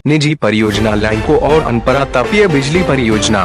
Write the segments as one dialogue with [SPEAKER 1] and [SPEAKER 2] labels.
[SPEAKER 1] निजी परियोजना लैंको और अनपरा तापीय बिजली परियोजना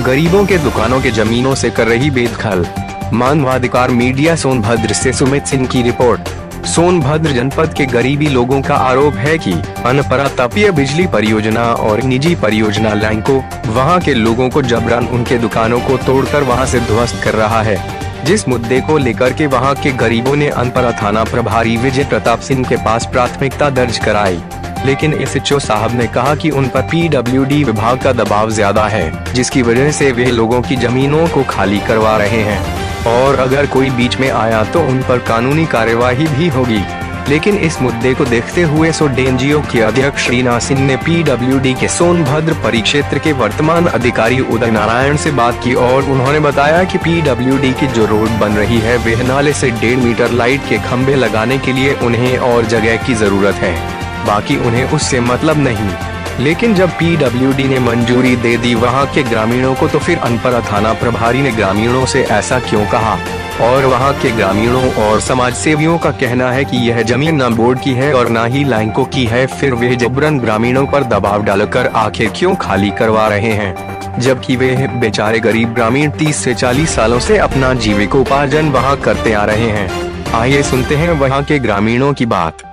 [SPEAKER 1] गरीबों के दुकानों के जमीनों से कर रही बेदखल। मानवाधिकार मीडिया सोनभद्र से सुमित सिंह की रिपोर्ट। सोनभद्र जनपद के गरीबी लोगों का आरोप है कि अनपरा तापीय बिजली परियोजना और निजी परियोजना लैंको वहां के लोगों को जबरन उनके दुकानों को तोड़कर वहां से ध्वस्त कर रहा है, जिस मुद्दे को लेकर के वहां के गरीबों ने अनपरा थाना प्रभारी विजय प्रताप सिंह के पास प्राथमिकता दर्ज कराई। लेकिन एसएचओ साहब ने कहा कि उन पर पीडब्ल्यूडी विभाग का दबाव ज्यादा है, जिसकी वजह से वे लोगों की जमीनों को खाली करवा रहे हैं और अगर कोई बीच में आया तो उन पर कानूनी कार्यवाही भी होगी। लेकिन इस मुद्दे को देखते हुए सोडेनजीओ के अध्यक्ष रीना सिंह ने पीडब्ल्यूडी के सोनभद्र परिक्षेत्र के वर्तमान अधिकारी उदय नारायण से बात की और उन्होंने बताया कि पीडब्ल्यूडी की जो रोड बन रही है वह नाले से 1.5 मीटर लाइट के खंभे लगाने के लिए उन्हें और जगह की जरूरत है, बाकी उन्हें उससे मतलब नहीं। लेकिन जब पीडब्ल्यूडी ने मंजूरी दे दी वहां के ग्रामीणों को, तो फिर अनपरा थाना प्रभारी ने ग्रामीणों से ऐसा क्यों कहा? और वहां के ग्रामीणों और समाज सेवियों का कहना है कि यह जमीन न बोर्ड की है और न ही लैंको की है, फिर वे जबरन ग्रामीणों पर दबाव डालकर आखिर क्यों खाली करवा रहे हैं, जबकि वे बेचारे गरीब ग्रामीण 30 से 40 सालों से अपना जीविकोपार्जन वहां करते आ रहे हैं। आइए सुनते हैं वहां के ग्रामीणों की बात।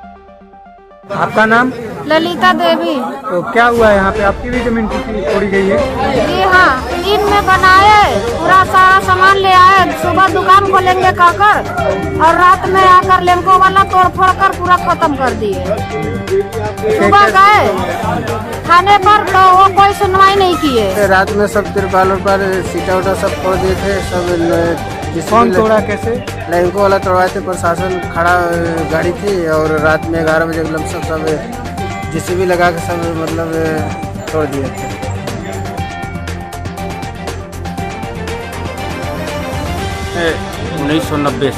[SPEAKER 2] आपका नाम?
[SPEAKER 3] ललिता देवी।
[SPEAKER 2] तो क्या हुआ है यहाँ पे? आपकी भी जमीन तोड़ी गई है?
[SPEAKER 3] जी हाँ, दिन में बनाए, पूरा सारा सामान ले आए, सुबह दुकान खोलेंगे कहकर और रात में आकर लैंको वाला तोड़ फोड़ कर पूरा खत्म कर दिए। सुबह गए थाने पर तो वो कोई सुनवाई नहीं किए।
[SPEAKER 4] रात में सब तिरपाल पर सीटा उटा सब तोड़ दिए थे। सब
[SPEAKER 2] कौन तोड़ा? कैसे?
[SPEAKER 4] लैंको वाला तोड़वाए थे, प्रशासन खड़ा गाड़ी थी और रात में 11 बजे सब जेसीबी लगा के सब मतलब तोड़ दिए थे।
[SPEAKER 5] 1990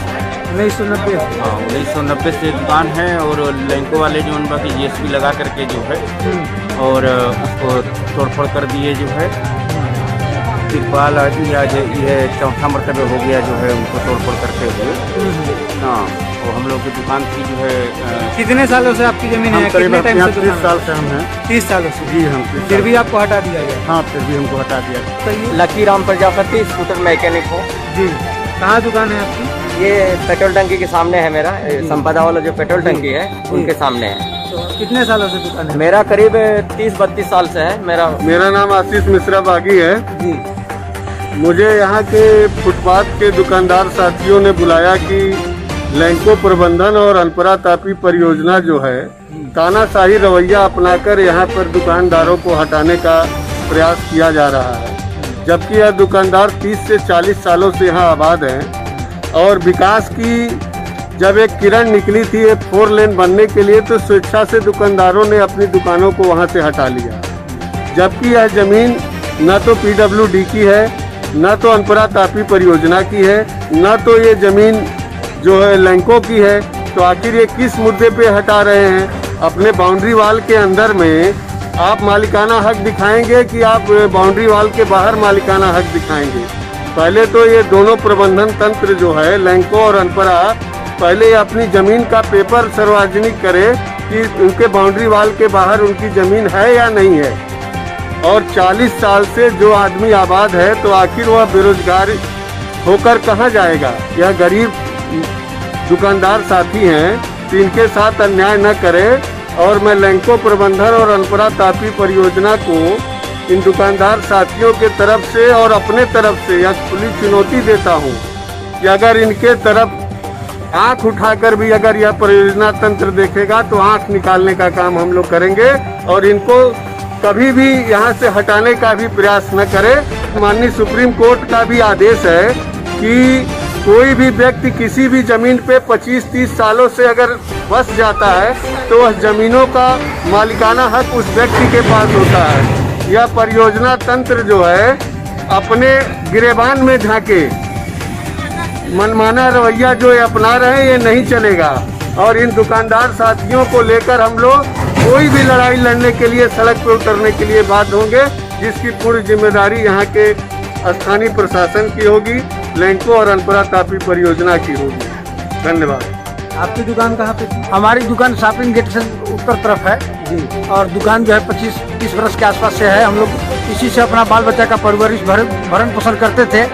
[SPEAKER 5] हाँ 1990 से दुकान है और लैंको वाले जो उन बाकी जेसीबी लगा करके जो है और उसको तोड़फोड़ कर दिए जो है। तिरपाल या यह चौथा मरतबे हो गया जो है उनको तोड़फोड़ करते हुए। हाँ, वो हम लोग की दुकान की जो है।
[SPEAKER 2] कितने सालों से आपकी जमीन है? कितने टाइम से?
[SPEAKER 4] 30 साल से हम हैं।
[SPEAKER 2] 30 सालों से?
[SPEAKER 4] जी हम।
[SPEAKER 2] फिर भी आपको हटा दिया गया?
[SPEAKER 4] हाँ, फिर भी हमको हटा दिया गया।
[SPEAKER 6] Lucky Ram Prajapati scooter mechanic हो
[SPEAKER 2] जी। कहाँ दुकान है आपकी?
[SPEAKER 6] ये पेट्रोल टंकी के सामने है मेरा, संपदा वाला जो पेट्रोल टंकी है उनके सामने है।
[SPEAKER 2] तो कितने सालों से दुकान है?
[SPEAKER 6] मेरा करीब 30-32 साल से है।
[SPEAKER 4] मेरा नाम आशीष मिश्रा बागी है
[SPEAKER 2] जी।
[SPEAKER 4] मुझे यहाँ के फुटपाथ के दुकानदार साथियों ने बुलाया कि लैंको प्रबंधन और अनपरा तापी परियोजना जो है तानाशाही रवैया अपनाकर यहाँ पर दुकानदारों को हटाने का प्रयास किया जा रहा है, जबकि यह दुकानदार 30 से 40 सालों से यहाँ आबाद हैं और विकास की जब एक किरण निकली थी एक 4 लेन बनने के लिए, तो स्वेच्छा से दुकानदारों ने अपनी दुकानों को वहाँ से हटा लिया, जबकि यह जमीन न तो पीडब्ल्यूडी की है, न तो अनपरा तापी परियोजना की है, न तो ये जमीन जो है लैंको की है। तो आखिर ये किस मुद्दे पे हटा रहे हैं? अपने बाउंड्री वाल के अंदर में आप मालिकाना हक दिखाएंगे कि आप बाउंड्री वाल के बाहर मालिकाना हक दिखाएंगे? पहले तो ये दोनों प्रबंधन तंत्र जो है लैंको और अनपरा पहले अपनी जमीन का पेपर सार्वजनिक करे कि उनके बाउंड्री वाल के बाहर उनकी जमीन है या नहीं है। और 40 साल से जो आदमी आबाद है तो आखिर वह बेरोजगार होकर कहाँ जाएगा? यह गरीब दुकानदार साथी हैं, तो इनके साथ अन्याय न करें। और मैं लैंको प्रबंधन और अनपरा तापी परियोजना को इन दुकानदार साथियों के तरफ से और अपने तरफ से यह खुली चुनौती देता हूँ कि अगर इनके तरफ आँख उठाकर भी अगर यह परियोजना तंत्र देखेगा तो आँख निकालने का काम हम लोग करेंगे और इनको कभी भी यहाँ से हटाने का भी प्रयास न करे। माननीय सुप्रीम कोर्ट का भी आदेश है कि कोई भी व्यक्ति किसी भी जमीन पे 25-30 सालों से अगर बस जाता है तो वह जमीनों का मालिकाना हक उस व्यक्ति के पास होता है। यह परियोजना तंत्र जो है अपने गिरेबान में झांके मनमाना रवैया जो ये अपना रहे हैं ये नहीं चलेगा। और इन दुकानदार साथियों को लेकर हम लोग कोई भी लड़ाई लड़ने के लिए सड़क पर उतरने के लिए बाध्य होंगे, जिसकी पूरी जिम्मेदारी यहाँ के स्थानीय प्रशासन की होगी, लैंको और अनपरा तापी परियोजना की होगी। धन्यवाद।
[SPEAKER 2] आपकी दुकान कहाँ पे थी?
[SPEAKER 4] हमारी दुकान शॉपिंग गेट से उत्तर तरफ है।
[SPEAKER 2] और दुकान जो है 25-30 वर्ष के आसपास से है। हम लोग इसी से अपना बाल बच्चा का परवरिश भरण पोषण करते थे।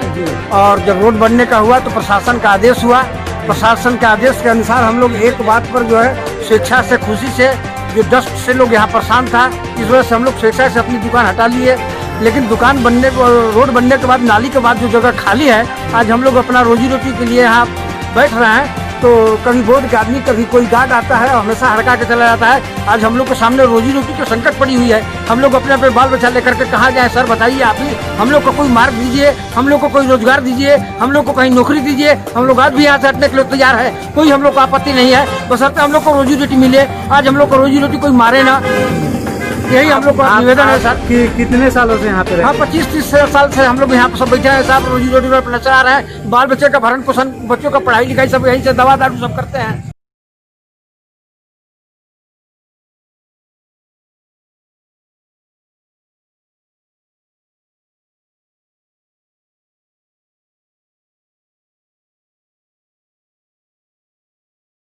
[SPEAKER 2] और जब रोड बनने का हुआ तो प्रशासन का आदेश हुआ। प्रशासन के आदेश के अनुसार हम लोग एक बात पर जो है स्वेच्छा से, खुशी से, जो डस्ट से लोग यहाँ परेशान था, इस वजह से हम लोग स्वेच्छा से अपनी दुकान हटा लिए। लेकिन दुकान बनने रोड बनने के बाद, नाली के बाद जो जगह खाली है, आज हम लोग अपना रोजी रोटी के लिए यहाँ बैठ रहे हैं। तो कभी बोर्ड का आदमी, कभी कोई गार्ड आता है, हमेशा हड़का के चला जाता है। आज हम लोग के सामने रोजी रोटी की संकट पड़ी हुई है। हम लोग अपने अपने बाल बच्चा लेकर के कहाँ जाए? सर बताइए आप ही, हम लोग को कोई मार्ग दीजिए, हम लोग को कोई रोजगार दीजिए, हम लोग को कहीं नौकरी दीजिए। हम लोग आज भी यहाँ से हटने के लिए तैयार है, कोई हम लोग को आपत्ति नहीं है, बशर्ते हम लोग को रोजी रोटी मिले। आज हम लोग को रोजी रोटी कोई मारे ना, यही हम लोग का निवेदन है सर। कि कितने सालों से यहाँ पे
[SPEAKER 3] हाँ, 25-30 साल से हम लोग यहाँ पे सब बैठे हैं साहब। रोजी रोटी पर अपना चला रहे हैं। बाल बच्चे का भरण पोषण, बच्चों का पढ़ाई लिखाई सब यहीं से, दवा दारू सब करते हैं।